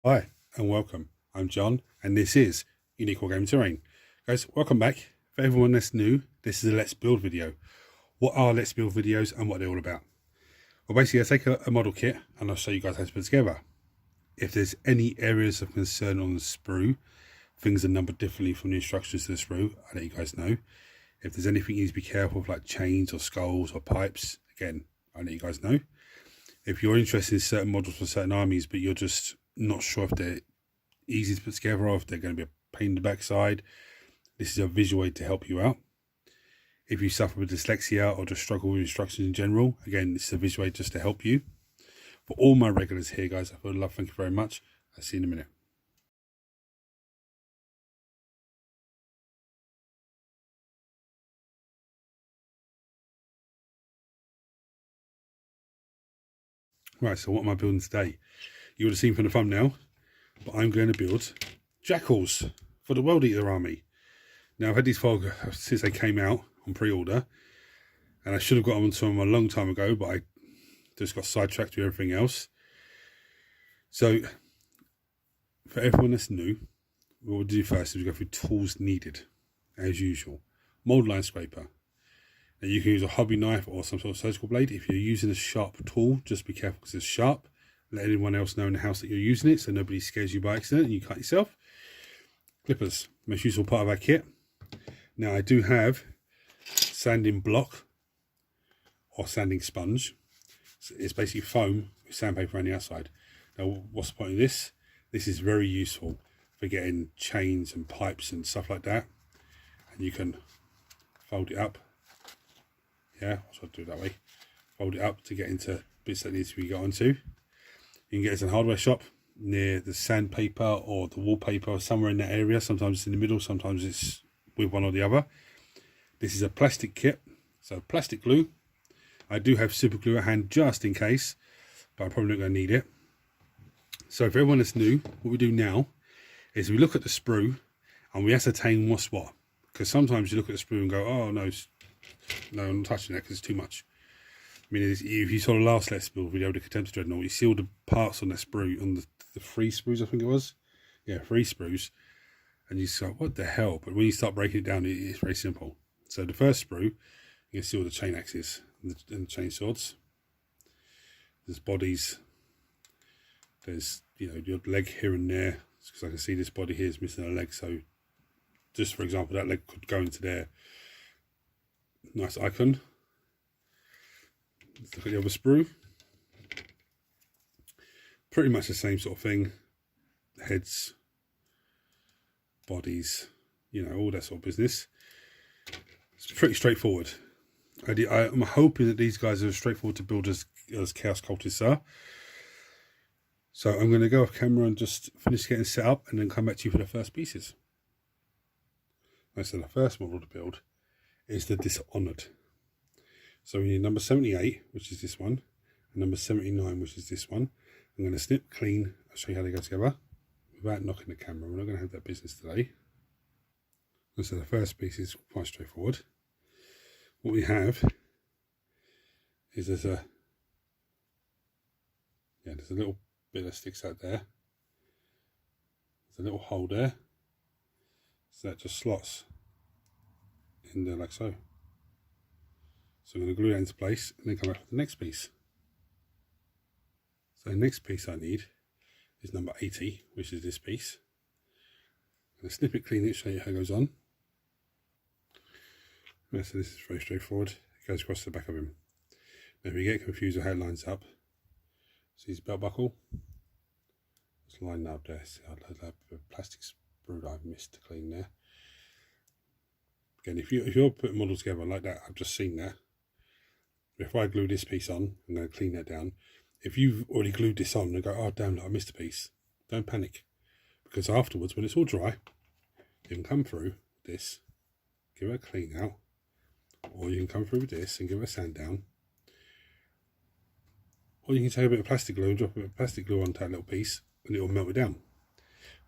Hi and welcome. I'm John and this is Unique Wargame Terrain. Guys, welcome back. For everyone that's new, this is a Let's Build video. What are Let's Build videos and what they're all about? Well, basically I take a model kit and I'll show you guys how to put it together. If there's any areas of concern on the sprue, things are numbered differently from the instructions to the sprue, I'll let you guys know. If there's anything you need to be careful of, like chains or skulls or pipes, again, I'll let you guys know. If you're interested in certain models for certain armies, but you're just not sure if they're easy to put together or if they're going to be a pain in the backside, this is a visual way to help you out. If you suffer with dyslexia or just struggle with instructions in general, again, this is a visual way just to help you. For all my regulars here, guys, I feel love, thank you very much. I'll see you in a minute. Right, so what am I building today? You would have seen from the thumbnail, but I'm going to build Jakhals for the World Eater army. Now, I've had these files since they came out on pre-order, and I should have got onto them a long time ago, but I just got sidetracked with everything else. So, for everyone that's new, what we'll do first is we'll go through tools needed, as usual. Mold line scraper. Now, you can use a hobby knife or some sort of surgical blade. If you're using a sharp tool, just be careful because it's sharp. Let anyone else know in the house that you're using it so nobody scares you by accident and you cut yourself. Clippers, most useful part of our kit. Now, I do have sanding block or sanding sponge. So it's basically foam with sandpaper on the outside. Now, what's the point of this? This is very useful for getting chains and pipes and stuff like that. And you can fold it up. Yeah, so I'll do it that way. Fold it up to get into bits that need to be got onto. You can get it in a hardware shop near the sandpaper or the wallpaper or somewhere in that area. Sometimes it's in the middle, sometimes it's with one or the other. This is a plastic kit, so plastic glue. I do have super glue at hand just in case, but I'm probably not going to need it. So for everyone that's new, what we do now is we look at the sprue and we ascertain what's what. Because sometimes you look at the sprue and go, oh no, I'm not touching that because it's too much. I mean, if you saw the last Let's Build video, the Contemptor Dreadnought, you see all the parts on that sprue, on the 3 sprues, I think it was. Yeah, 3 sprues. And you just go, what the hell? But when you start breaking it down, it's very simple. So the first sprue, you can see all the chain axes and the chain swords. There's bodies. There's, your leg here and there. Because I can see this body here is missing a leg. So just for example, that leg could go into there. Nice icon. Let's look at the other sprue. Pretty much the same sort of thing. Heads, bodies, all that sort of business. It's pretty straightforward. I'm hoping that these guys are as straightforward to build as Chaos Cultists are. So I'm going to go off camera and just finish getting set up and then come back to you for the first pieces. So the first model to build is the Dishonored. So we need number 78, which is this one, and number 79, which is this one. I'm going to snip, clean, I'll show you how they go together without knocking the camera. We're not going to have that business today. And so the first piece is quite straightforward. What we have is there's a little bit that sticks out there. There's a little hole there. So that just slots in there like so. So I'm going to glue that into place and then come back with the next piece. So the next piece I need is number 80, which is this piece. I'm going to snip it, clean it, show you how it goes on. Yeah, so this is very straightforward. It goes across the back of him. Now if you get confused with how it lines up, see his belt buckle? It's lined up there. See, I have a plastic sprue that I've missed to clean there. Again, if you're putting models together like that, I've just seen there. If I glue this piece on, I'm going to clean that down. If you've already glued this on and go, oh damn, I missed a piece, don't panic. Because afterwards, when it's all dry, you can come through this, give it a clean out, or you can come through with this and give it a sand down. Or you can take a bit of plastic glue and drop a bit of plastic glue onto that little piece and it will melt it down.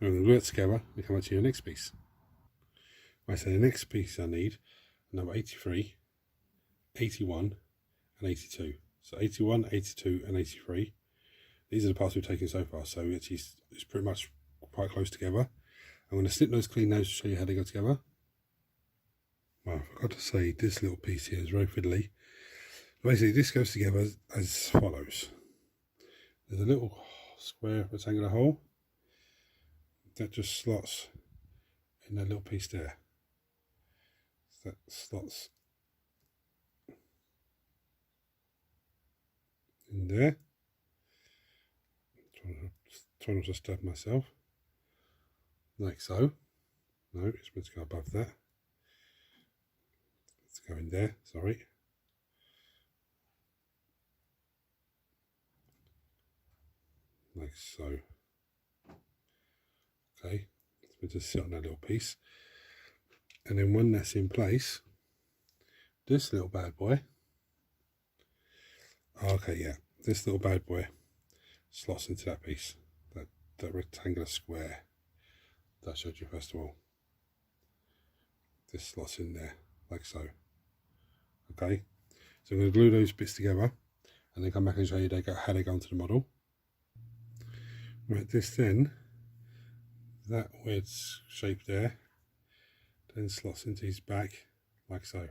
And I'm going to glue it together and come back to your next piece. Right, so the next piece I need, number 83, 81, and 82. So 81, 82, and 83. These are the parts we've taken so far, so it's pretty much quite close together. I'm going to snip those, clean those to show you how they go together. Well, I forgot to say, this little piece here is very fiddly. Basically, this goes together as follows. There's a little square rectangular hole that just slots in that little piece there. That slots in there. Try not to stab myself. Like so. No, it's meant to go above that. Let's go in there, sorry. Like so. Okay, it's meant to sit on that little piece. And then when that's in place, this little bad boy, okay, yeah, this little bad boy slots into that piece, that rectangular square that I showed you first of all. This slots in there, like so. Okay, so I'm going to glue those bits together and then come back and show you how they go onto the model. Right, this then, that weird shape there, then slots into his back, like so.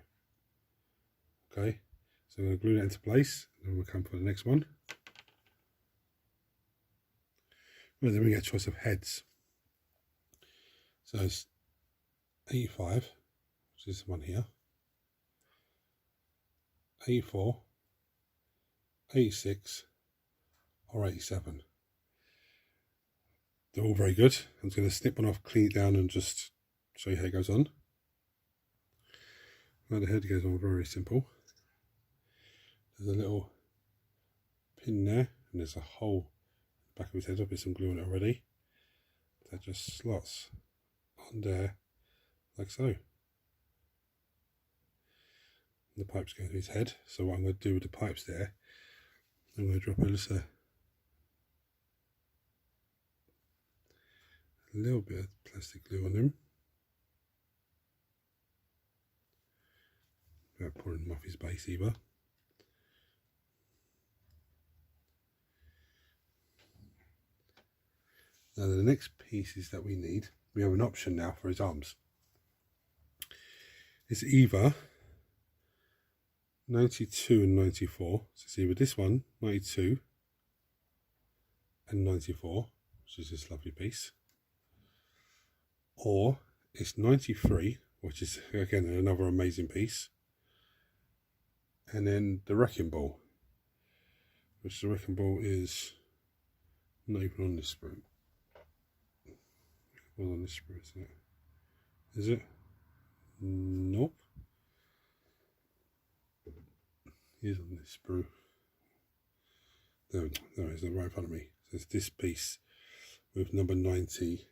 Okay, so I'm going to glue that into place, and then we'll come for the next one. Well, then we get a choice of heads. So it's 85, which is this one here, 84, 86, or 87. They're all very good. I'm just going to snip one off, clean it down, and just show you how it goes on. Well, the head goes on very simple. There's a little pin there, and there's a hole back of his head. I've put some glue on it already. That just slots on there, like so. The pipes go to his head. So what I'm going to do with the pipes there, I'm going to drop a little bit of plastic glue on them. Without pouring them off his base either. Now the next pieces that we need, we have an option now for his arms. It's either 92 and 94, so it's either this one, 92 and 94, which is this lovely piece, or it's 93, which is again another amazing piece, and then the wrecking ball, which the wrecking ball is not even on this sprue. Well, on this sprue, isn't it? Is it? Nope. Here's on this sprue. There it is, right in front of me. So it's this piece with number 90,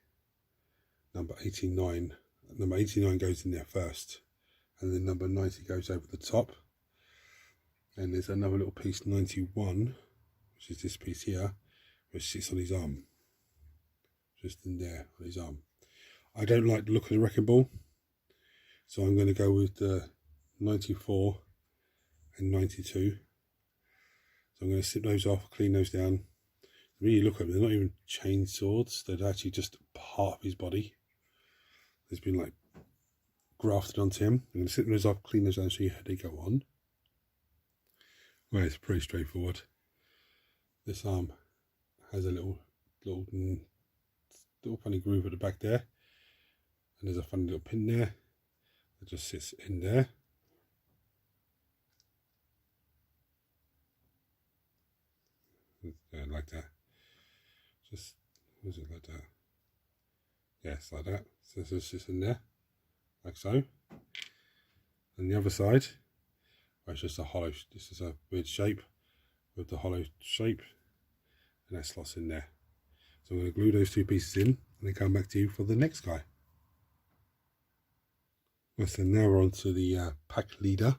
number 89. Number 89 goes in there first, and then number 90 goes over the top. And there's another little piece, 91, which is this piece here, which sits on his arm. Just in there on his arm. I don't like the look of the wrecking ball, so I'm going to go with the 94 and 92. So I'm going to snip those off, clean those down. Really look at them, they're not even chain swords, they're actually just part of his body. It's been like grafted onto him. I'm going to snip those off, clean those down, and show you how they go on. Well, it's pretty straightforward. This arm has a little funny groove at the back there, and there's a funny little pin there that just sits in there. Yeah, like that. Just, was it like that? Yes, like that. So it's just in there, like so. And the other side, well, it's just a hollow. This is a weird shape with the hollow shape, and that slots in there. So I'm going to glue those two pieces in, and then come back to you for the next guy. Well, so now we're on to the pack leader.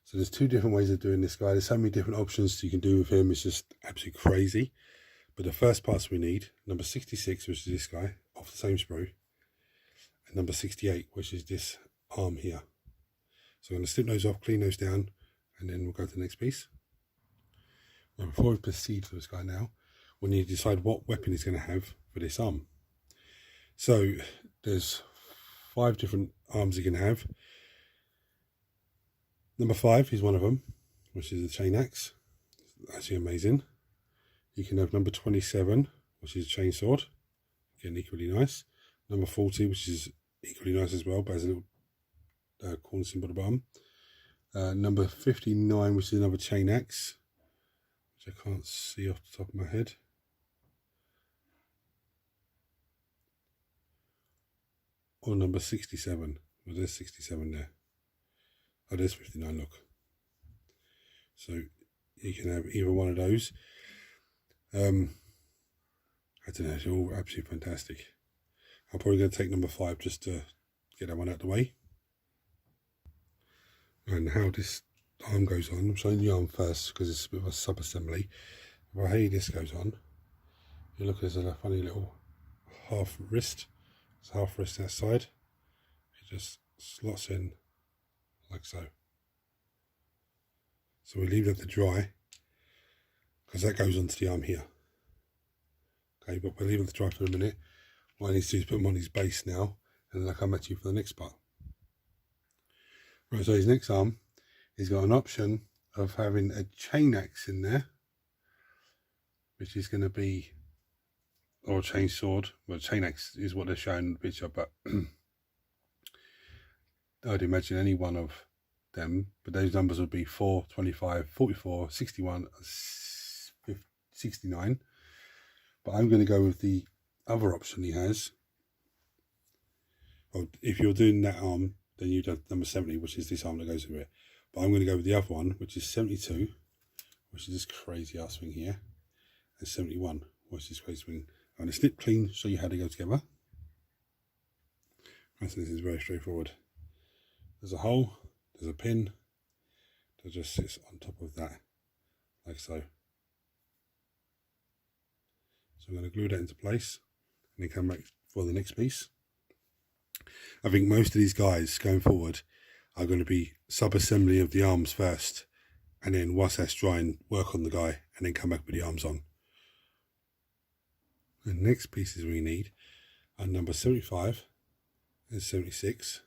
So there's two different ways of doing this guy. There's so many different options you can do with him. It's just absolutely crazy. But the first parts we need, number 66, which is this guy, off the same sprue, and number 68, which is this arm here. So I'm going to snip those off, clean those down, and then we'll go to the next piece. Now, before we proceed for this guy now, we need to decide what weapon he's going to have for this arm. So there's 5 different arms he can have. Number 5 is one of them, which is the chain axe. Actually amazing. You can have number 27, which is a chainsword. Again, equally nice. Number 40, which is equally nice as well, but has a little corner symbol at the bottom. Number 59, which is another chain axe, which I can't see off the top of my head. Or number 67. Well, there's 67 there. Oh, there's 59, look. So you can have either one of those. I don't know, they're all absolutely fantastic. I'm probably going to take number 5 just to get that one out of the way. And how this arm goes on, I'm showing the arm first because it's a bit of a sub-assembly. Well, how this goes on, you look, there's a funny little half wrist. It's half wrist that side. It just slots in like so. So we leave that to dry because that goes onto the arm here. Okay, but we'll leave it to dry for a minute. What I need to do is put him on his base now, and then I'll come back to you for the next part. Right, so his next arm, he's got an option of having a chain axe in there, which is going to be, or a chain sword. Well, chain axe is what they're showing in the picture, but I'd imagine any one of them, but those numbers would be 4, 25, 44, 61, 69. But I'm going to go with the other option he has. Well, if you're doing that arm, then you'd have number 70, which is this arm that goes with it. But I'm going to go with the other one, which is 72, which is this crazy ass thing here, and 71, which is this crazy thing. I'm going to snip clean, show you how they go together. Right, so this is very straightforward. There's a hole, there's a pin that just sits on top of that, like so. So I'm going to glue that into place and then come back for the next piece. I think most of these guys going forward are going to be sub-assembly of the arms first, and then once that's drying, work on the guy and then come back with the arms on. The next pieces we need are number 75 and 76.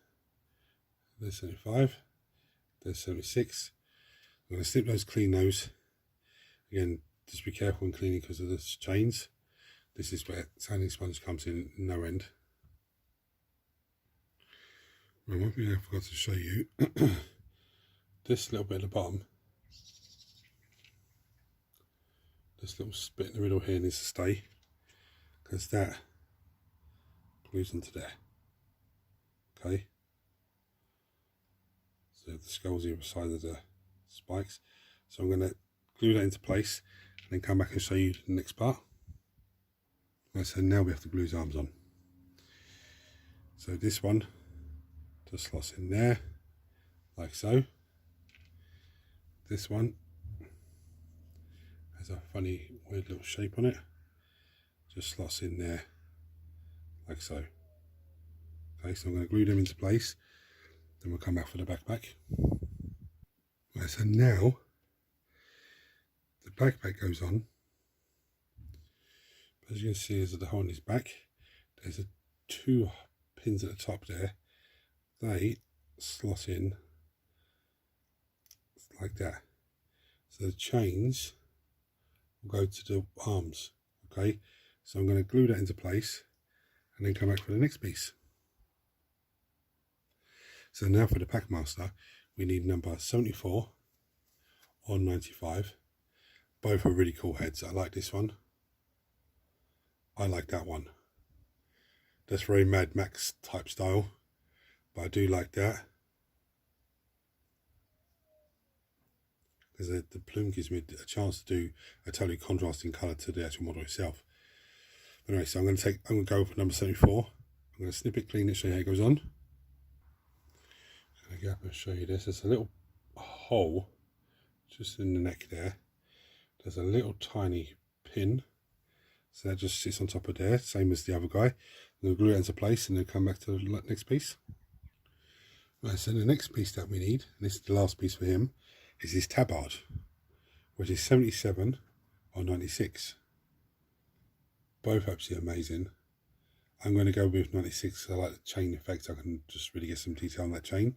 There's 75, there's 76. I'm going to snip those, clean those. Again, just be careful when cleaning because of the chains. This is where sanding sponge comes in no end. Right, one thing I forgot to show you, this little bit at the bottom, this little bit in the middle here needs to stay, because that glues onto there. Okay, so the skull's either side of the spikes, so I'm going to glue that into place and then come back and show you the next part. Right, so now we have to glue his arms on. So this one just slots in there, like so. This one has a funny weird little shape on it, just slots in there, like so. Okay, so I'm going to glue them into place, then we'll come back for the backpack. Right, so now the backpack goes on. As you can see, there's the hole in his back. There's 2 pins at the top there. They slot in like that. So the chains will go to the arms. Okay, so I'm going to glue that into place and then come back for the next piece. So now for the Packmaster, we need number 74 or 95. Both are really cool heads. I like this one. I like that one. That's very Mad Max type style, but I do like that. Because the plume gives me a chance to do a totally contrasting colour to the actual model itself. But anyway, so I'm going to go for number 74. I'm going to snip it, clean it, show you how it goes on. I'm going to go up and show you this. There's a little hole just in the neck there. There's a little tiny pin. So that just sits on top of there, same as the other guy. I'm going to glue it into place and then come back to the next piece. Right, so the next piece that we need, and this is the last piece for him, is his tabard, which is 77 or 96. Both absolutely amazing. I'm going to go with 96 because I like the chain effect. I can just really get some detail on that chain.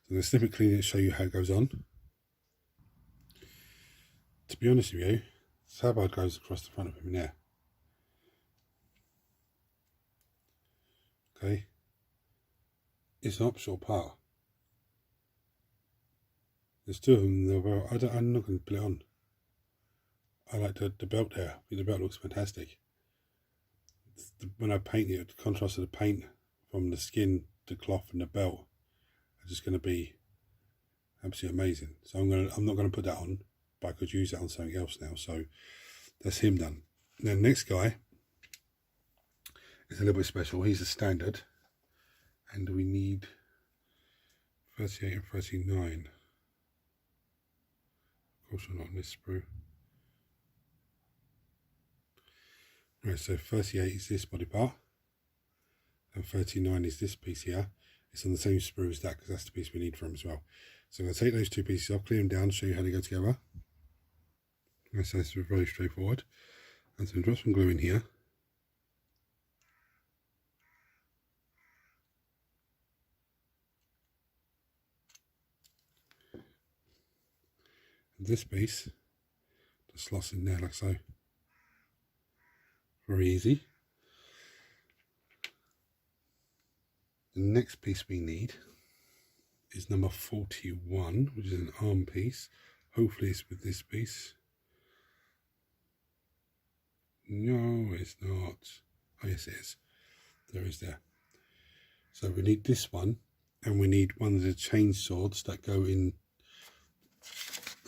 So I'm going to snip it clean and show you how it goes on. To be honest with you, the tabard goes across the front of him there. Okay, it's an optional part. There's two of them. I'm not going to put it on. I like the belt there. I think the belt looks fantastic. When I paint it, the contrast of the paint from the skin, the cloth, and the belt are just going to be absolutely amazing. So I'm not going to put that on, but I could use that on something else now. So that's him done. Now the next guy is a little bit special. He's a standard, and we need 38 and 39. Of course, we're not on this sprue. Right, so 38 is this body part, and 39 is this piece here. It's on the same sprue as that because that's the piece we need for him as well. So I'm going to take those two pieces off, clean them down, show you how they go together. So it's very straightforward. And so drop some glue in here. And this piece just slots in there like so. Very easy. The next piece we need is number 41, which is an arm piece. Hopefully it's with this piece. No, it's not. Oh yes, it is. There is there. So we need this one, and we need one of the chain swords that go in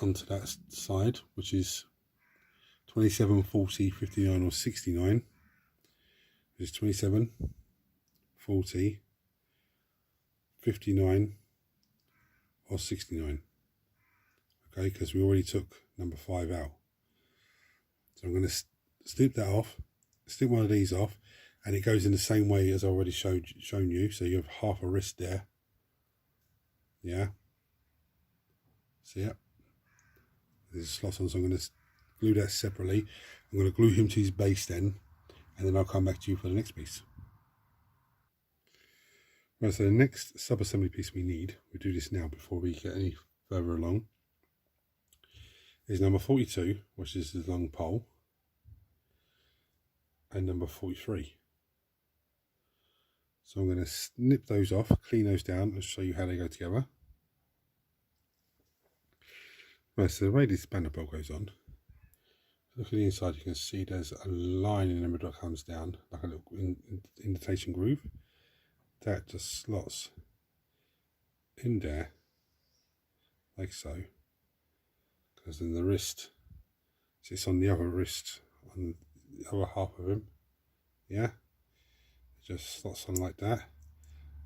onto that side, which is 27, 40, 59 or 69. It's 27, 40, 59 or 69. Okay, because we already took number 5 out. So I'm going to snip that off, snip one of these off, and it goes in the same way as I already shown you. So you have half a wrist there. Yeah. See it? There's a slot on, so I'm going to glue that separately. I'm going to glue him to his base then, and then I'll come back to you for the next piece. Right, so the next sub-assembly piece we need, we do this now before we get any further along, is number 42, which is the long pole, and number 43. So I'm going to snip those off, clean those down, and show you how they go together. Right, so the way this banner bolt goes on, look at the inside, you can see there's a line in the middle that comes down, like a little indentation groove. That just slots in there, like so, because then the wrist sits on the other wrist, on the other half of him, yeah? It just slots on like that,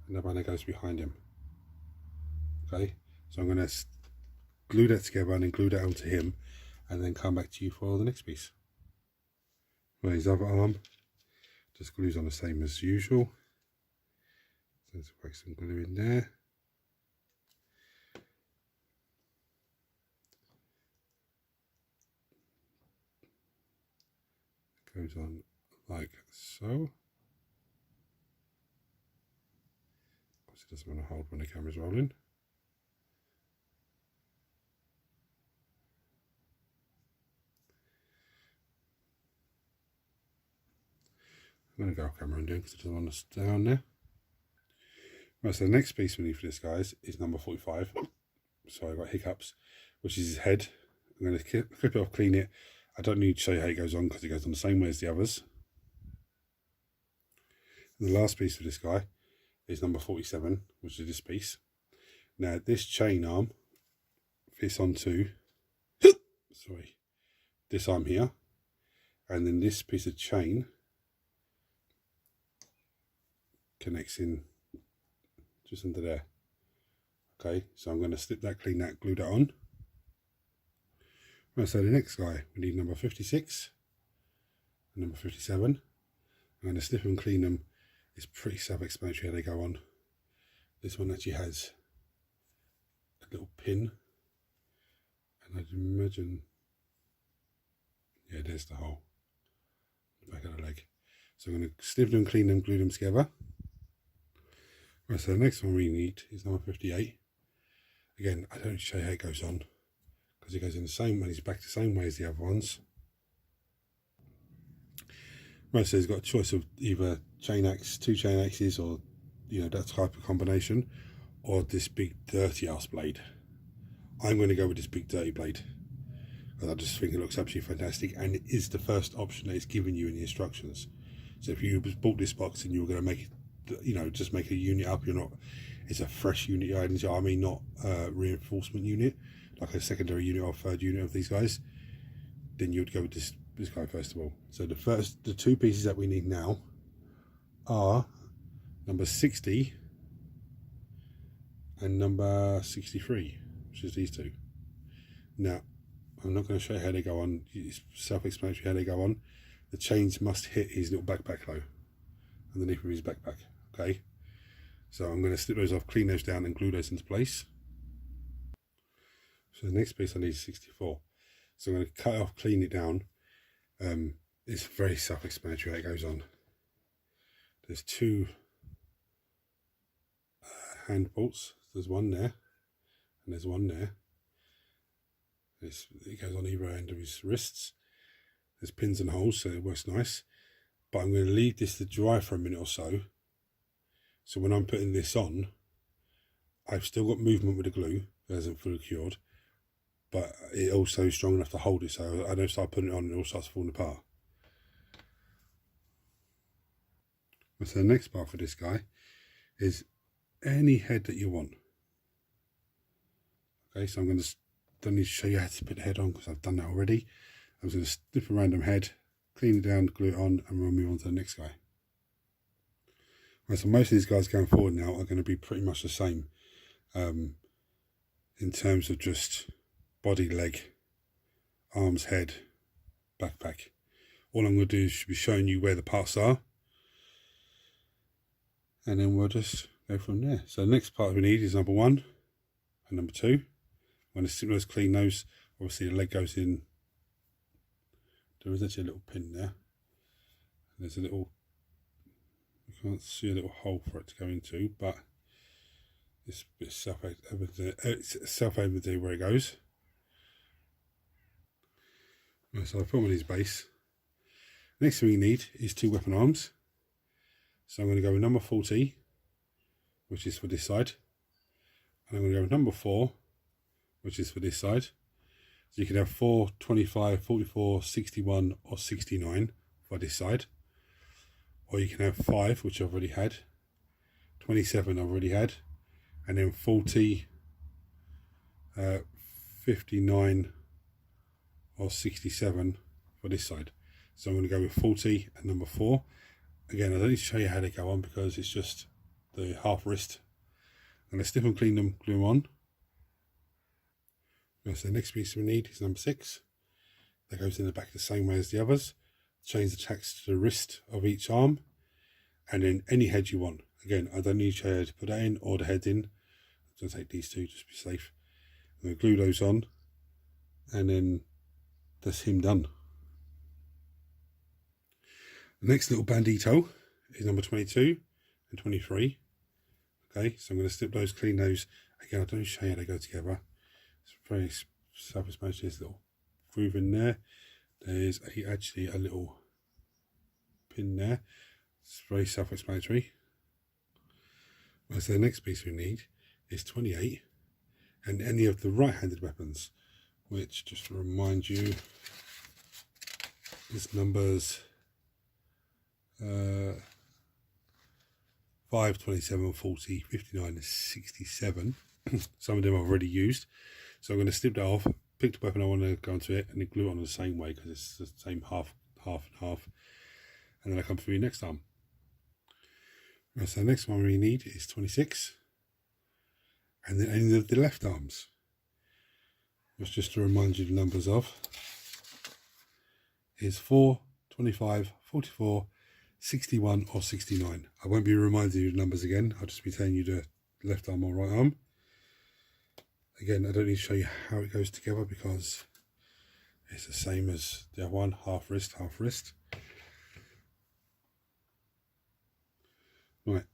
and the banner goes behind him. Okay, so I'm going to glue that together and then glue that onto him, and then come back to you for the next piece. Well, his other arm just glues on the same as usual. So let's whack some glue in there. It goes on like so. Of course, it doesn't want to hold when the camera's rolling. I'm going to go off camera and do it because it doesn't want to stay on there. Right, so the next piece we need for this, guys, is number 45. Sorry, I got hiccups, which is his head. I'm going to clip it off, clean it. I don't need to show you how it goes on because it goes on the same way as the others. And the last piece for this guy is number 47, which is this piece. Now, this chain arm fits onto, sorry, this arm here, and then this piece of chain connects in just under there. Okay, so I'm going to snip that, clean that, glue that on. Right, so the next guy, we need number 56 and number 57. I'm going to snip and clean them. It's pretty self-explanatory how they go on. This one actually has a little pin, I'd imagine, yeah, there's the hole, back of the leg. So I'm going to snip them, clean them, glue them together. Right, so the next one we need is number 58. Again, I don't show you how it goes on, because it goes in the same way, it's back the same way as the other ones. Right, so it's got a choice of either chain axe, 2 chain axes, or that type of combination, or this big dirty ass blade. I'm going to go with this big dirty blade, because I just think it looks absolutely fantastic, and it is the first option that it's given you in the instructions. So if you bought this box and you were going to make it, just make a unit up, it's a fresh unit you're adding to, I mean not a reinforcement unit, like a secondary unit or third unit of these guys, then you would go with this guy first of all. So the 2 pieces that we need now are number 60 and number 63, which is these 2. Now, I'm not going to show you how they go on, it's self-explanatory how they go on. The chains must hit his little backpack though, underneath of his backpack, okay? So I'm going to snip those off, clean those down and glue those into place. So the next piece I need is 64. So I'm going to cut it off, clean it down. It's very self-explanatory how it goes on. There's 2 hand bolts. There's one there and there's one there. It goes on either end of his wrists. There's pins and holes, so it works nice. But I'm going to leave this to dry for a minute or so. So when I'm putting this on, I've still got movement with the glue. It hasn't fully cured. But it also is strong enough to hold it, so I don't start putting it on and it all starts falling apart. So the next part for this guy is any head that you want. Okay, so don't need to show you how to put the head on because I've done that already. I'm just going to snip a random head, clean it down, glue it on, and we'll move on to the next guy. Right, so most of these guys going forward now are going to be pretty much the same in terms of just body, leg, arms, head, backpack. All I'm going to do is be showing you where the parts are, and then we'll just go from there. So the next part we need is number 1 and number 2. I'm going to snip those, clean those. Obviously the leg goes in. There is actually a little pin there. There's a little, you can't see a little hole for it to go into, but it's a bit self-evident where it goes. Right, so I've put on his base. Next thing we need is 2 weapon arms. So I'm going to go with number 40, which is for this side. And I'm going to go with number 4, which is for this side. So you can have 4, 25, 44, 61 or 69 for this side. Or you can have 5, which I've already had. 27 I've already had. And then 40, 59 or 67 for this side. So I'm going to go with 40 and number 4. Again, I don't need to show you how they go on because it's just the half wrist. I'm going to snip and clean them, glue them on. So the next piece we need is number 6. That goes in the back the same way as the others. Chains attached to the wrist of each arm. And then any head you want. Again, I don't need to show you how to put that in or the head in. I'm going to take these 2 just to be safe. I'm going to glue those on. And then that's him done. The next little bandito is number 22 and 23. Okay, so I'm going to snip those, clean those. Again, I don't show you how they go together. It's very self-explanatory. There's a little groove in there. There's actually a little pin there. It's very self-explanatory. Right, so the next piece we need is 28 and any of the right-handed weapons, which, just to remind you, is numbers 5, 27, 40, 59 and 67. Some of them I've already used, so I'm going to snip that off, pick the weapon I want to go onto it, and then glue it on the same way because it's the same half and half, and then I come through next time. Right, so the next one we need is 26 and then any of the left arms, which, just to remind you the numbers of, is 4, 25, 44, 61 or 69. I won't be reminding you the numbers again, I'll just be telling you the left arm or right arm. Again, I don't need to show you how it goes together because it's the same as the other one, half wrist, half wrist. Right,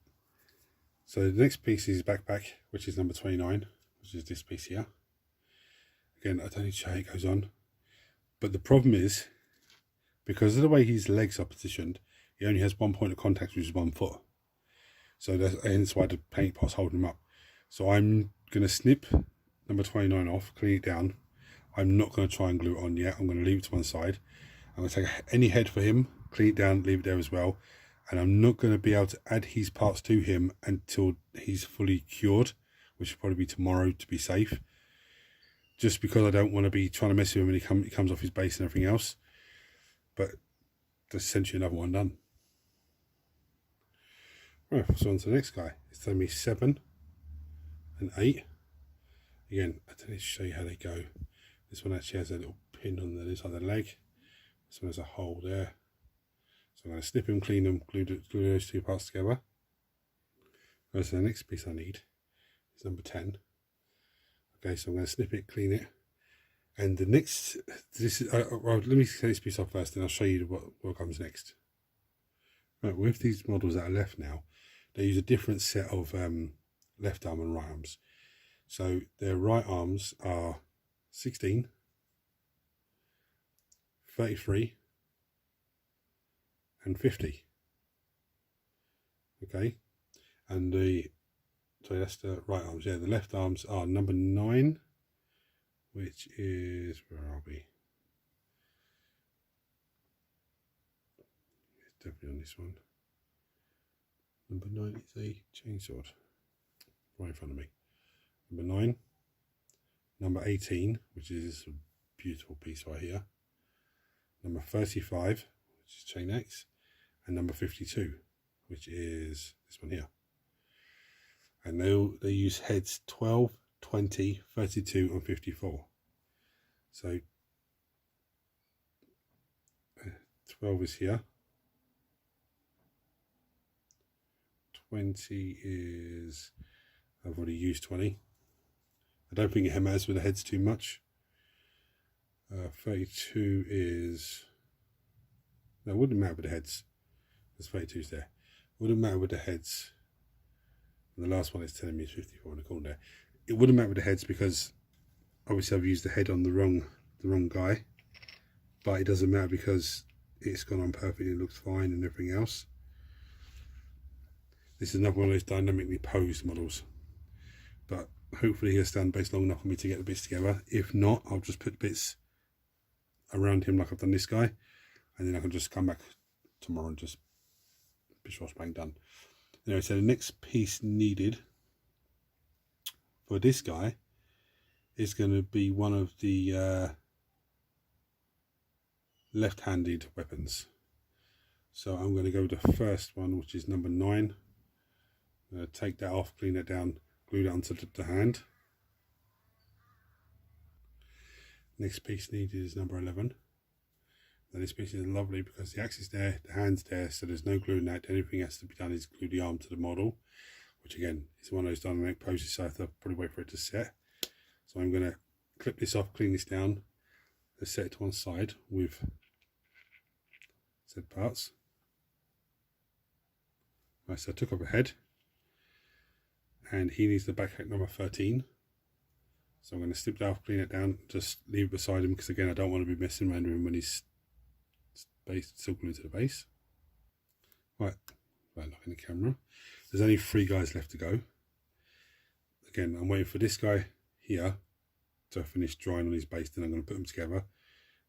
so the next piece is backpack, which is number 29, which is this piece here. Again, I don't need to show how it goes on, but the problem is, because of the way his legs are positioned, he only has one point of contact, which is 1 foot. So that's why the paint pot's holding him up. So I'm going to snip number 29 off, clean it down. I'm not going to try and glue it on yet. I'm going to leave it to one side. I'm going to take any head for him, clean it down, leave it there as well. And I'm not going to be able to add his parts to him until he's fully cured, which will probably be tomorrow to be safe. Just because I don't want to be trying to mess with him when he comes off his base and everything else. But that's essentially another one done. Right, so on to the next guy. It's telling me 7 and 8. Again, I don't need to show you how they go. This one actually has a little pin on the inside of the leg. This one has a hole there. So I'm going to snip him, clean them, glue those two parts together. Right, so the next piece I need is number 10. Okay, so I'm going to snip it, clean it. And the next, well, let me take this piece off first, and I'll show you what comes next. Right, with these models that are left now, they use a different set of left arm and right arms. So their right arms are 16, 33, and 50. Okay, and so that's the right arms. Yeah, the left arms are number 9, which is, where are we? It's definitely on this one. Number 9 is a chainsword, right in front of me. Number 9, number 18, which is this beautiful piece right here. Number 35, which is chain X, and number 52, which is this one here. And they use heads 12, 20, 32, and 54. So 12 is here. 20 is, I've already used 20. I don't think it matters with the heads too much. 32 is, no, it wouldn't matter with the heads. There's 32's there. It wouldn't matter with the heads. And the last one is telling me it's 54 in the corner there. It wouldn't matter with the heads because obviously I've used the head on the wrong guy. But it doesn't matter because it's gone on perfectly, it looks fine and everything else. This is another one of those dynamically posed models. But hopefully he'll stand base long enough for me to get the bits together. If not, I'll just put bits around him like I've done this guy. And then I can just come back tomorrow and just bish wash bang done. Anyway, so the next piece needed for this guy is going to be one of the left-handed weapons. So I'm going to go with the first one, which is number 9. I'm going to take that off, clean it down, glue that onto the hand. Next piece needed is number 11. Now this piece is lovely because the axe is there, the hand's there, so there's no glue in that. The only thing that has to be done is glue the arm to the model, which again is one of those dynamic poses, so I have to probably wait for it to set. So I'm going to clip this off, clean this down, and set it to one side with said parts. Right, so I took off a head, and he needs the backpack number 13. So I'm going to snip that off, clean it down, just leave it beside him because again I don't want to be messing around with him when he's still glued to the base. Right, looking at the camera. There's only 3 guys left to go. Again, I'm waiting for this guy here to finish drying on his base, then I'm going to put them together.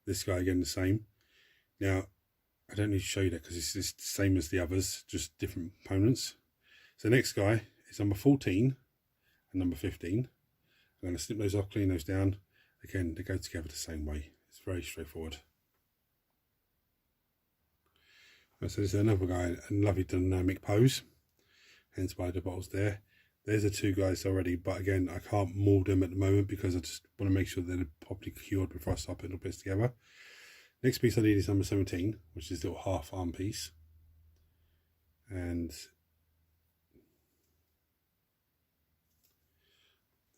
This guy again the same. Now, I don't need to show you that because it's the same as the others, just different components. So the next guy is number 14 and number 15. I'm going to snip those off, clean those down. Again, they go together the same way. It's very straightforward. Right, so this is another guy, a lovely dynamic pose. Hence why the bottle's there. There's the 2 guys already, but again, I can't mould them at the moment because I just want to make sure they're properly cured before I start putting the bits together. Next piece I need is number 17, which is the little half arm piece. And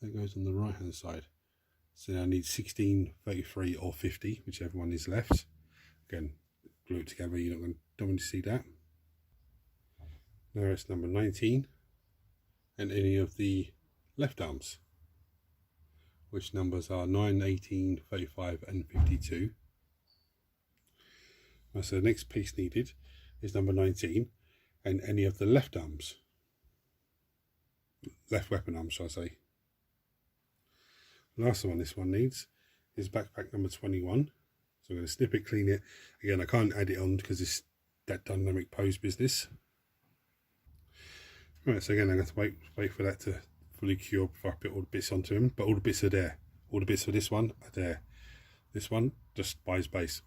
that goes on the right hand side. So now I need 16, 33 or 50, whichever one is left. Again, glue it together, you're not don't want to see that. Now it's number 19 and any of the left arms, which numbers are 9, 18, 35 and 52. So the next piece needed is number 19 and any of the left arms, left weapon arms shall I say. The last one this one needs is backpack number 21. So I'm going to snip it, clean it. Again, I can't add it on because it's that dynamic pose business. Right, so again I'm going to wait for that to fully cure before I put all the bits onto him. But all the bits are there. All the bits for this one are there. This one just buys base.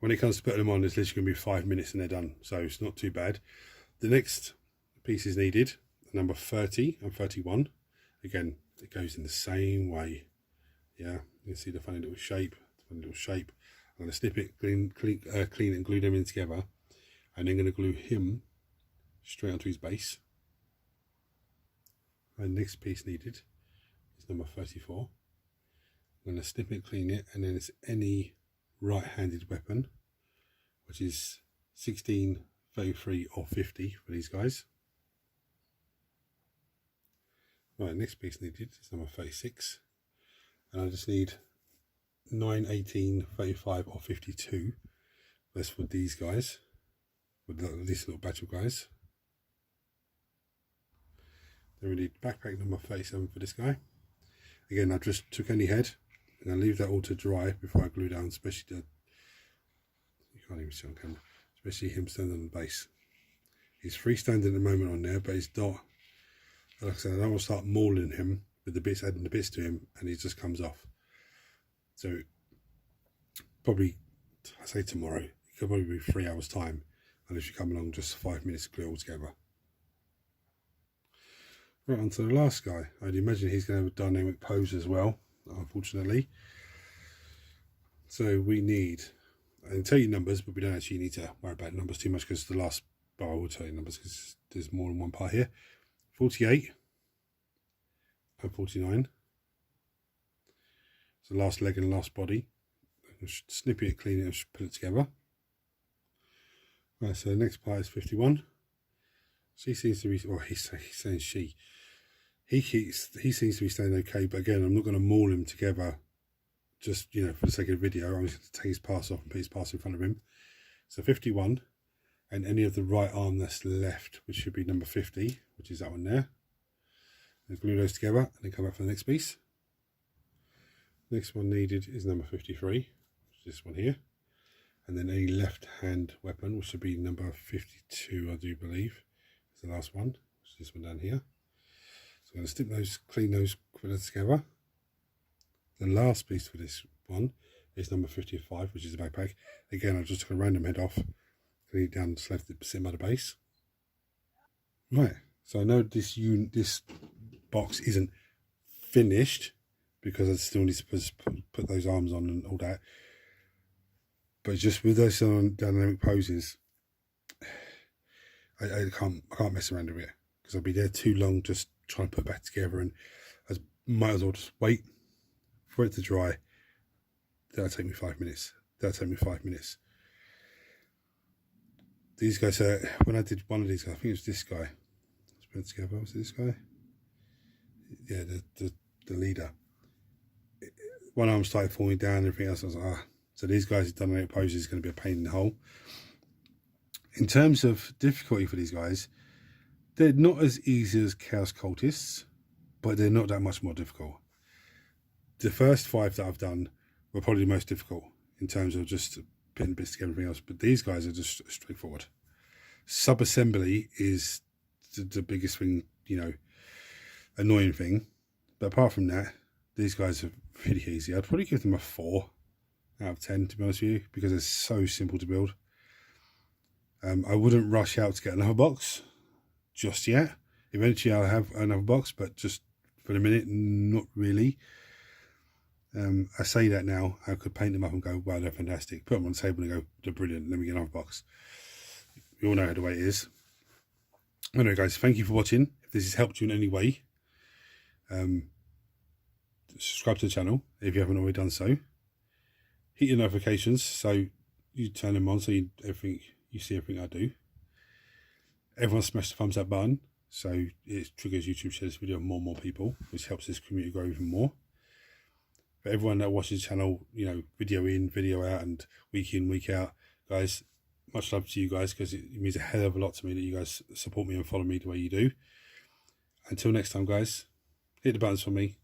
When it comes to putting them on, it's literally going to be 5 minutes and they're done. So it's not too bad. The next pieces needed, number 30 and 31. Again, it goes in the same way. Yeah, you can see the funny little shape. I'm going to snip it, clean it and glue them in together. And then going to glue him straight onto his base. And next piece needed is number 34. I'm going to snip it, clean it, and then it's any right-handed weapon, which is 16, 33 or 50 for these guys. Right, next piece needed is number 36, and I just need 9, 18, 35 or 52. That's for these guys, with this little batch of guys. Then we need backpack number 37 for this guy. Again, I just took any head and I leave that all to dry before I glue down, especially the, you can't even see on camera, especially him standing on the base. He's freestanding at the moment on there, but he's not. Like I said, I don't want to start mauling him with the bits, adding the bits to him, and he just comes off. So probably, I say tomorrow, it could probably be 3 hours time, unless you come along just 5 minutes to glue it all together. Right, on to the last guy. I'd imagine he's going to have a dynamic pose as well, unfortunately. So we need, I can tell you numbers, but we don't actually need to worry about numbers too much because the last bar I will tell you numbers because there's more than one part here. 48 and 49. So last leg and last body. Snip it, clean it, and put it together. Right, so the next part is 51. She seems to be, well, he's saying she. He seems to be staying okay, but again, I'm not going to maul him together. Just, you know, for the sake of the video, I'm just going to take his pass off and put his pass in front of him. So 51. And any of the right arm that's left, which should be number 50, which is that one there. And glue those together and then come back for the next piece. Next one needed is number 53, which is this one here. And then any left hand weapon, which should be number 52, I do believe, is the last one, which is this one down here. So I'm going to stick those, clean those, put those together. The last piece for this one is number 55, which is the backpack. Again, I just took a random head off. Clean it down, just left it sitting by the base. Right, so I know this box isn't finished because I still need to put those arms on and all that. But just with those dynamic poses, I can't mess around with it because I'll be there too long just trying to put it back together, and I might as well just wait for it to dry. That'll take me 5 minutes. These guys, when I did one of these, I think it was this guy. Let's put it together. Was it this guy? Yeah, the leader. One arm started falling down, everything else. I was like, ah. So these guys have done dynamic poses is going to be a pain in the hole. In terms of difficulty for these guys, they're not as easy as Chaos Cultists, but they're not that much more difficult. The first 5 that I've done were probably the most difficult in terms of just putting bits together and everything else, but these guys are just straightforward. Sub-assembly is the biggest thing, you know, annoying thing, but apart from that, these guys are really easy. I'd probably give them a 4 out of 10, to be honest with you, because it's so simple to build. I wouldn't rush out to get another box just yet. Eventually I'll have another box, but just for the minute, not really. I say that now, I could paint them up and go, wow, they're fantastic. Put them on the table and go, they're brilliant, let me get another box. You all know the way it is. Anyway guys, thank you for watching. If this has helped you in any way, subscribe to the channel if you haven't already done so. Hit your notifications so you turn them on so you see everything I do. Everyone smash the thumbs up button so it triggers YouTube to share this video with more and more people, which helps this community grow even more. For everyone that watches the channel, you know, video in, video out, and week in, week out, guys, much love to you guys, because it means a hell of a lot to me that you guys support me and follow me the way you do. Until next time, guys, hit the buttons for me.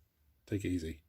Take it easy.